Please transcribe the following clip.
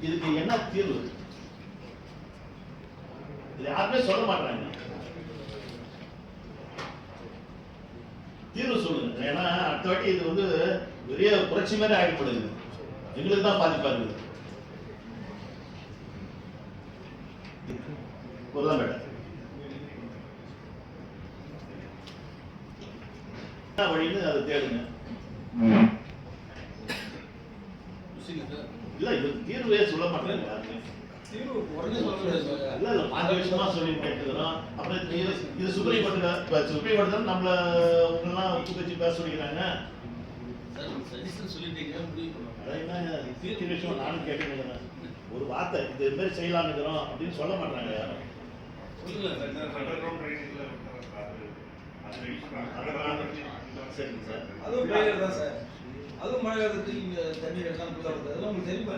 இதுக்கு என்ன தீர்வு? இது யாருமே சொல்ல மாட்டாங்க. தீர்வு சொல்லுங்க. ஏன்னா அடுத்த வாட்டி இது வந்து பெரிய புரட்சி மாதிரி ஆகிப்படுது. எங்களுக்கு தான் பாதிப்பா இருக்குது. என்ன வழின்னு அதை தேடுங்க. இல்ல இது தீர்வே சொல்ல மாட்டேங்க யாருமே. இல்ல 5 வருஷமா சொல்லி கேட்டுக்கிறோம். அப்புறம் இது சுப்ரீம் கோர்ட் நம்மள உங்கெல்லாம் ஒப்பு வச்சு பேச சொல்லிக்கிறாங்க. விஷயம் நானும் கேட்டுக்கிறேன். ஒரு வார்த்தை இது மாதிரி செய்யலாம்னு இருக்கிறோம் அப்படின்னு சொல்ல மாட்டாங்க யாரும். சரிங்க சார். அதுவும் மழை காலத்துக்கு தண்ணீர் எல்லாம் உங்களுக்கு தெரியுமா?